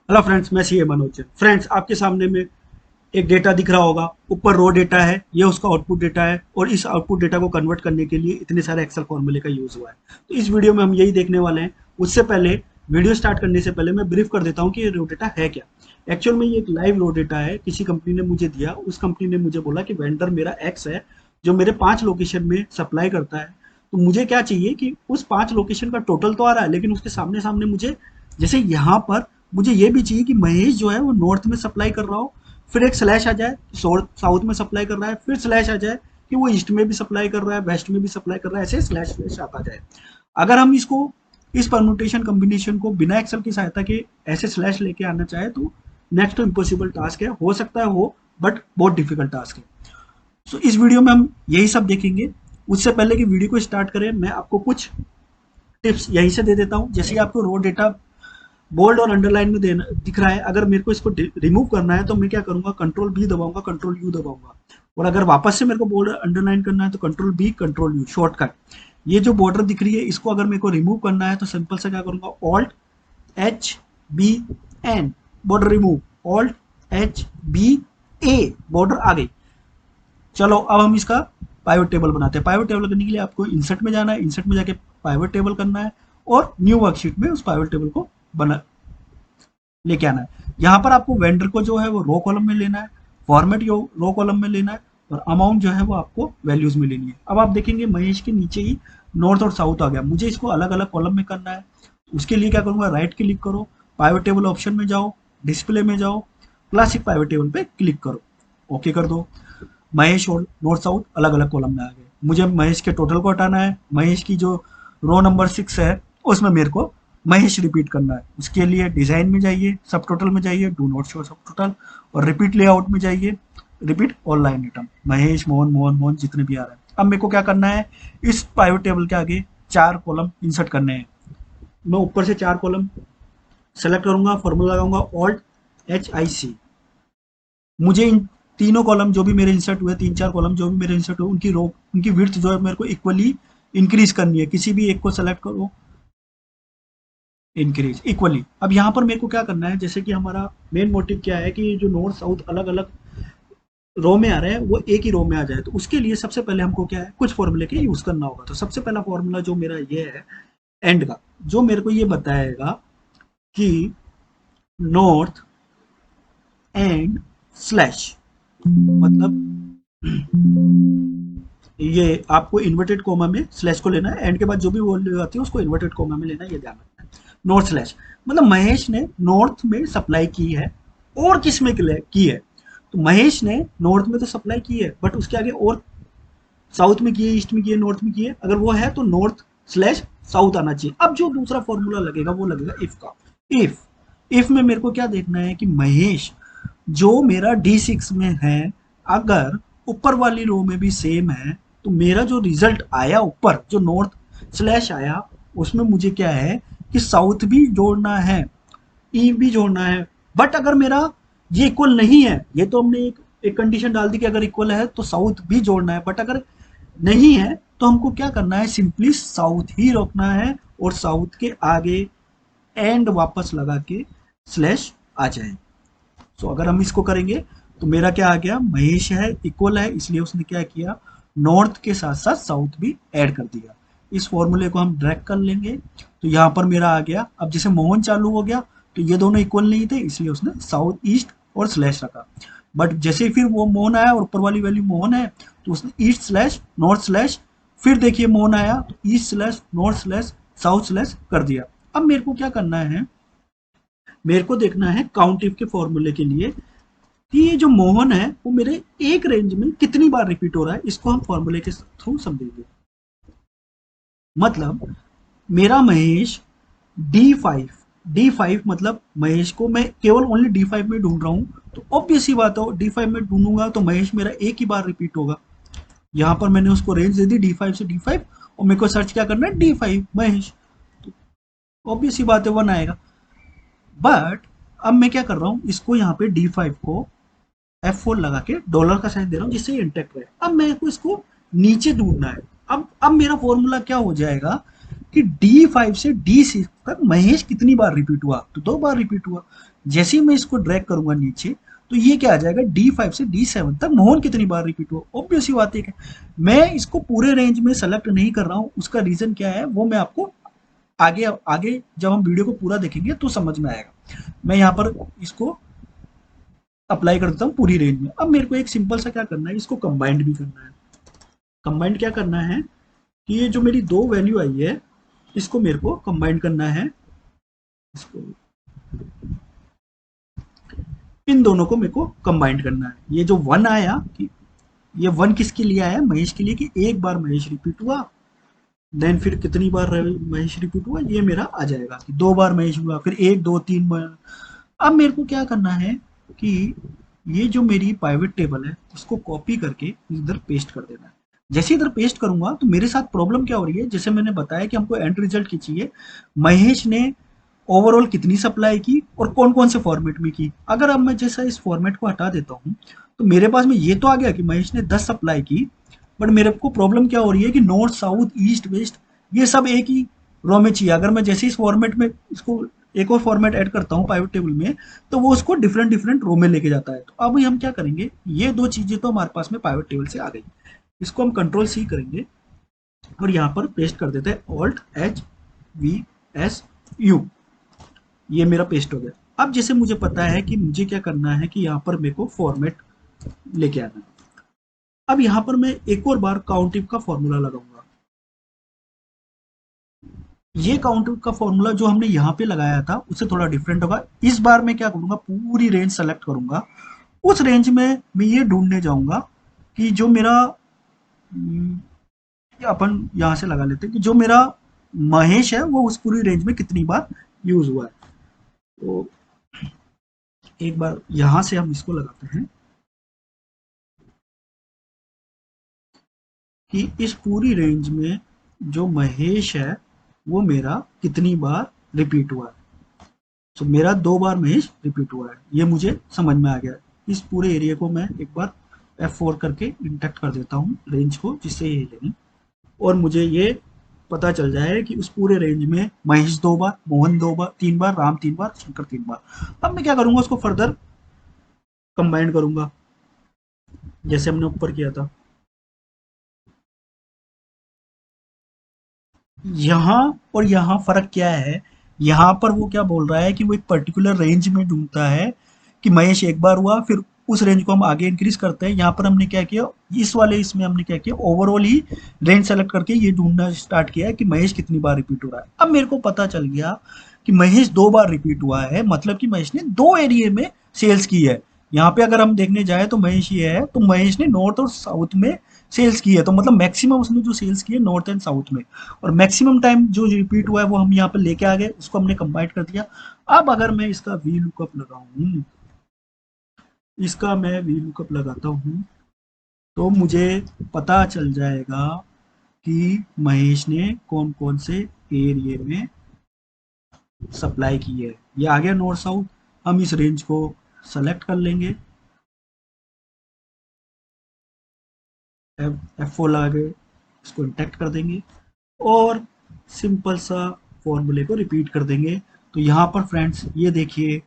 Hello friends, मैं CA Manoj. Friends, आपके सामने में एक डेटा दिख रहा होगा। ऊपर रो डेटा है, ये उसका आउटपुट डेटा है और इस आउटपुट डेटा को कन्वर्ट करने के लिए इतने सारे एक्सेल फॉर्मूले का यूज हुआ है। तो इस वीडियो में हम यही देखने वाले हैं। उससे पहले, वीडियो स्टार्ट करने से पहले मैं ब्रीफ कर देता हूँ कि ये रो डेटा है क्या। एक्चुअल में ये एक लाइव रो डेटा है, किसी कंपनी ने मुझे दिया। उस कंपनी ने मुझे बोला कि वेंडर मेरा एक्स है जो मेरे 5 लोकेशन में सप्लाई करता है। तो मुझे क्या चाहिए कि उस 5 लोकेशन का टोटल तो आ रहा है, लेकिन उसके सामने सामने मुझे, जैसे यहाँ पर मुझे ये भी चाहिए कि महेश जो है वो नॉर्थ में सप्लाई कर रहा हो, फिर एक स्लैश आ जाए साउथ में सप्लाई कर रहा है, फिर स्लैश आ जाए कि वो ईस्ट में भी सप्लाई कर रहा है, वेस्ट में भी सप्लाई कर रहा है, ऐसे स्लैश स्लैश आता जाए। अगर हम इसको, इस परम्यूटेशन कॉम्बिनेशन को बिना एक्सेल की सहायता के ऐसे स्लैश लेके आना चाहे तो नेक्स्ट टू इम्पॉसिबल टास्क है। हो सकता है हो, बट बहुत डिफिकल्ट टास्क है। सो इस वीडियो में हम यही सब देखेंगे। उससे पहले कि वीडियो को स्टार्ट करें, मैं आपको कुछ टिप्स यहीं से दे देता हूँ। जैसे कि आपको रो डेटा बोल्ड और अंडरलाइन में देना दिख रहा है, अगर मेरे को इसको रिमूव करना है तो मैं क्या करूंगा, कंट्रोल बी दबाऊंगा, कंट्रोल यू दबाऊंगा। और अगर वापस से मेरे को बोल्ड अंडरलाइन करना है तो control B, control U, shortcut. ये जो बॉर्डर दिख रही है, इसको अगर मेरे को रिमूव करना है तो सिंपल से क्या करूंगा, alt H B N, border remove, alt H B A, border आ गई। चलो अब हम इसका पाइवट टेबल बनाते हैं। पाइवट टेबल करने के लिए आपको इंसर्ट में जाना है, इंसर्ट में जाके पाइवट टेबल करना है और न्यू वर्कशीट में उस पाइवट टेबल को बना लेके आना है। यहाँ पर आपको वेंडर को जो है वो रो कॉलम में लेना है, फॉर्मेट रो कॉलम में लेना है और अमाउंट जो है वो आपको वैल्यूज में लेनी है। अब आप देखेंगे महेश के नीचे ही नॉर्थ और साउथ आ गया। मुझे इसको अलग अलग कॉलम में करना है। उसके लिए क्या करूंगा, राइट क्लिक करो, पाइवट टेबल ऑप्शन में जाओ, डिस्प्ले में जाओ, क्लासिक पाइवट टेबल पे क्लिक करो, ओके कर दो। महेश और नॉर्थ साउथ अलग अलग कॉलम में आ गए। मुझे महेश के टोटल को हटाना है। महेश की जो रो नंबर 6 है उसमें मेरे को महेश रिपीट करना है। उसके लिए डिजाइन में जाइए, सब टोटल में जाइए, डू नॉट शो सब टोटल, और रिपीट लेआउट में जाइए, repeat all line item, Mahesh, Mohan, Mohan, Mohan, जितने भी आ रहे हैं। अब मेरे को क्या करना है, इस पाइवट टेबल के आगे 4 कॉलम इंसर्ट करने हैं। मैं ऊपर से 4 कॉलम सेलेक्ट करूंगा, फॉर्मूला लगाऊंगा, ऑल्ट एच आई सी। मुझे इन तीनों कॉलम जो भी मेरे इंसर्ट हुए, 3-4 कॉलम जो भी मेरे इंसर्ट हुए, उनकी रो, उनकी विड्थ जो है मेरे को इक्वली इंक्रीज करनी है। किसी भी एक को सेलेक्ट करो, इंक्रीज इक्वली। अब यहाँ पर मेरे को क्या करना है, जैसे कि हमारा मेन मोटिव क्या है कि जो नॉर्थ साउथ अलग अलग रो में आ रहे हैं वो एक ही रो में आ जाए। तो उसके लिए सबसे पहले हमको क्या है, कुछ फॉर्मूले के यूज करना होगा। तो सबसे पहला फॉर्मूला जो मेरा ये है एंड का, जो मेरे को ये बताएगा कि नॉर्थ एंड स्लैश, मतलब ये आपको इन्वर्टेड कोमा में स्लैश को लेना है। एंड के बाद जो भी वैल्यू आती है उसको इन्वर्टेड कोमा में लेना है, ये ध्यान रखना है। नॉर्थ स्लैश मतलब महेश ने नॉर्थ में सप्लाई की है और किस में की है। तो महेश ने नॉर्थ में तो सप्लाई की है, बट उसके आगे और साउथ में की है, ईस्ट में की है, नॉर्थ में की है। अगर वो है तो नॉर्थ स्लैश साउथ आना चाहिए। अब जो दूसरा फॉर्मूला लगेगा वो लगेगा इफ का। इफ इफ में मेरे को क्या देखना है कि महेश जो मेरा D6 में है, अगर ऊपर वाली रो में भी सेम है तो मेरा जो रिजल्ट आया ऊपर, जो नॉर्थ स्लैश आया, उसमें मुझे क्या है कि साउथ भी जोड़ना है, ई भी जोड़ना है। बट अगर मेरा ये इक्वल नहीं है, ये तो हमने एक कंडीशन डाल दी कि अगर इक्वल है तो साउथ भी जोड़ना है, बट अगर नहीं है तो हमको क्या करना है, सिंपली साउथ ही रोकना है और साउथ के आगे एंड वापस लगा के स्लैश आ जाए। सो अगर हम इसको करेंगे तो मेरा क्या आ गया, महेश है इक्वल है, इसलिए उसने क्या किया, नॉर्थ के साथ साथ साउथ भी ऐड कर दिया। इस फॉर्मूले को हम ड्रैग कर लेंगे तो यहाँ पर मेरा आ गया। अब जैसे मोहन चालू हो गया तो ये दोनों इक्वल नहीं थे, इसलिए उसने साउथ ईस्ट और स्लैश रखा। बट जैसे ही फिर वो मोहन आया और ऊपर वाली वैल्यू मोहन है तो उसने ईस्ट स्लैश नॉर्थ स्लैश, फिर देखिए मोहन आया तो east slash north slash south slash कर दिया। अब मेरे को क्या करना है, मेरे को देखना है काउंट इफ के फॉर्मूले के लिए कि ये जो मोहन है वो मेरे एक रेंज में कितनी बार रिपीट हो रहा है। इसको हम फॉर्मूले के थ्रू समझेंगे। मतलब मेरा महेश डी फाइव मतलब महेश को मैं केवल ओनली डी5 में ढूंढ रहा हूं, तो ऑब्वियस ही बात हो, डी5 में ढूंढूंगा तो महेश मेरा एक ही बार रिपीट होगा। यहां पर मैंने उसको रेंज दे दी डी5 से डी5, और मेरे को सर्च क्या करना है, डी5 महेश, तो ऑब्वियस ही बात है 1 आएगा। बट अब मैं क्या कर रहा हूं, इसको यहाँ पे डी5 को F4 लगा के डॉलर का साइन दे रहा हूँ जिससे इंटेक्ट रहे। अब मेरे को इसको नीचे ढूंढना है। अब मेरा फॉर्मूला क्या हो जाएगा कि D5 से D6 तक महेश कितनी बार रिपीट हुआ, तो 2 बार रिपीट हुआ। जैसे ही मैं इसको ड्रैग करूंगा नीचे तो ये क्या आ जाएगा, D5 से D7 तक मोहन कितनी बार रिपीट हुआ। ऑब्वियस सी बात है। मैं इसको पूरे रेंज में सेलेक्ट नहीं कर रहा हूँ, उसका रीजन क्या है वो मैं आपको आगे आगे जब हम वीडियो को पूरा देखेंगे तो समझ में आएगा। मैं यहाँ पर इसको अप्लाई कर देता हूँ पूरी रेंज में। अब मेरे को एक सिंपल सा क्या करना है, इसको कंबाइंड भी करना है। कंबाइंड क्या करना है कि ये जो मेरी दो वैल्यू आई है इसको मेरे को कंबाइंड करना है। इसको इन दोनों को मेरे को कंबाइंड करना है। ये जो वन आया कि ये वन किसके लिए आया, महेश के लिए, कि एक बार महेश रिपीट हुआ, देन फिर कितनी बार महेश रिपीट हुआ ये मेरा आ जाएगा कि 2 बार महेश हुआ, फिर 1 2 3 बार। अब मेरे को क्या करना है कि ये जो मेरी पाइवट टेबल है उसको कॉपी करके इधर पेस्ट कर देना है। जैसे इधर पेस्ट करूंगा तो मेरे साथ प्रॉब्लम क्या हो रही है, जैसे मैंने बताया कि हमको एंड रिजल्ट की चाहिए, महेश ने ओवरऑल कितनी सप्लाई की और कौन कौन से फॉर्मेट में की। अगर अब मैं जैसा इस फॉर्मेट को हटा देता हूँ तो मेरे पास में ये तो आ गया कि महेश ने 10 सप्लाई की, बट मेरे को प्रॉब्लम क्या हो रही है कि नॉर्थ साउथ ईस्ट वेस्ट ये सब एक ही रो में चाहिए। अगर मैं जैसे इस फॉर्मेट में इसको एक और फॉर्मेट ऐड करता हूँ पाइवट टेबल में तो वो उसको डिफरेंट डिफरेंट रो में लेके जाता है। तो अब हम क्या करेंगे, ये दो चीजें तो हमारे पास में पाइवट टेबल से आ गई, इसको हम कंट्रोल सी करेंगे और यहाँ पर पेस्ट कर देते हैं alt H V S U. ये मेरा पेस्ट हो गया। अब जैसे मुझे पता है कि मुझे क्या करना है कि यहाँ पर मेरे को फॉर्मेट लेके आना है। अब यहाँ पर मैं एक और बार काउंटिव का फॉर्मूला लगाऊंगा। ये काउंटिव का फॉर्मूला जो हमने यहाँ पे लगाया था उससे थोड़ा डिफरेंट होगा। इस बार मैं क्या करूंगा, पूरी रेंज सेलेक्ट करूंगा। उस रेंज में मैं ये ढूंढने जाऊंगा कि जो मेरा अपन यहाँ से लगा लेते हैं कि जो मेरा महेश है वो उस पूरी रेंज में कितनी बार यूज हुआ है। तो एक बार यहाँ से हम इसको लगाते हैं कि इस पूरी रेंज में जो महेश है वो मेरा कितनी बार रिपीट हुआ है। तो मेरा 2 बार महेश रिपीट हुआ है, ये मुझे समझ में आ गया। इस पूरे एरिया को मैं एक बार F4 करके इंटेक्ट कर देता हूँ रेंज को, जिससे ये लेनी और मुझे ये पता चल जाए कि उस पूरे रेंज में महेश 2 बार, मोहन 2 बार, 3 बार, राम 3 बार, शंकर 3 बार। अब मैं क्या करूंगा, उसको फर्दर कंबाइन करूंगा जैसे हमने ऊपर किया था। यहाँ और यहाँ फर्क क्या है, यहाँ पर वो क्या बोल रहा है कि वो एक पर्टिकुलर रेंज में ढूंढता है कि महेश एक बार हुआ, फिर उस रेंज को हम आगे इंक्रीज करते हैं। यहाँ पर हमने क्या किया, इस वाले इसमें हमने क्या किया, ओवरऑल ही रेंज सेलेक्ट करके ये ढूंढना स्टार्ट किया है कि महेश कितनी बार रिपीट हो रहा है। अब मेरे को पता चल गया कि महेश 2 बार रिपीट हुआ है, मतलब कि महेश ने 2 एरिया में सेल्स की है। यहाँ पे अगर हम देखने जाए तो महेश ये है, तो महेश ने नॉर्थ और साउथ में सेल्स की है, तो मतलब मैक्सिमम उसने जो सेल्स की है नॉर्थ एंड साउथ में, और मैक्सिमम टाइम जो रिपीट हुआ है वो हम यहाँ पर लेके आ गए, उसको हमने कंबाइन कर दिया। अब अगर मैं इसका वी लुकअप लगाऊं, इसका मैं वी लुकअप लगाता हूँ तो मुझे पता चल जाएगा कि महेश ने कौन कौन से एरिया में सप्लाई की है। ये आ गया नॉर्थ साउथ। हम इस रेंज को सेलेक्ट कर लेंगे, F4 लगा के इसको इंटेक्ट कर देंगे और सिंपल सा फॉर्मूले को रिपीट कर देंगे। तो यहाँ पर फ्रेंड्स ये देखिए,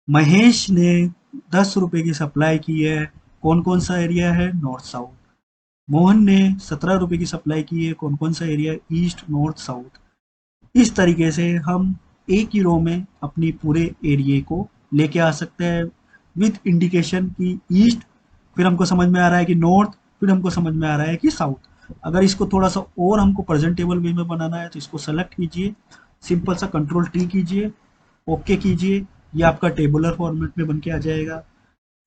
महेश ने 10 रुपए की सप्लाई की है, कौन कौन सा एरिया है, नॉर्थ साउथ। मोहन ने 17 रुपए की सप्लाई की है, कौन कौन सा एरिया, ईस्ट नॉर्थ साउथ। इस तरीके से हम एक ही रो में अपनी पूरे एरिया को लेके आ सकते हैं विद इंडिकेशन की ईस्ट, फिर हमको समझ में आ रहा है कि नॉर्थ, फिर हमको समझ में आ रहा है कि साउथ। अगर इसको थोड़ा सा और हमको प्रेजेंटेबल वे में बनाना है तो इसको सेलेक्ट कीजिए, सिंपल सा कंट्रोल टी कीजिए, ओके कीजिए, ये आपका टेबुलर फॉर्मेट में बन के आ जाएगा।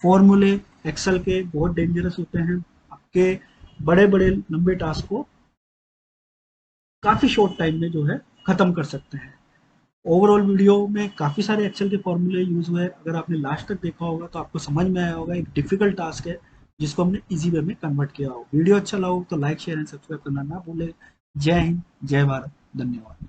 फॉर्मूले एक्सेल के बहुत डेंजरस होते हैं, आपके बड़े बड़े लंबे टास्क को काफ़ी शॉर्ट टाइम में जो है ख़त्म कर सकते हैं। ओवरऑल वीडियो में काफ़ी सारे एक्सेल के फॉर्मूले यूज़ हुए हैं। अगर आपने लास्ट तक देखा होगा तो आपको समझ में आया होगा एक डिफिकल्ट टास्क है जिसको हमने इजी वे में कन्वर्ट किया हो। वीडियो अच्छा लगा हो तो लाइक शेयर एंड सब्सक्राइब करना ना भूलें। जय हिंद, जय भारत, धन्यवाद।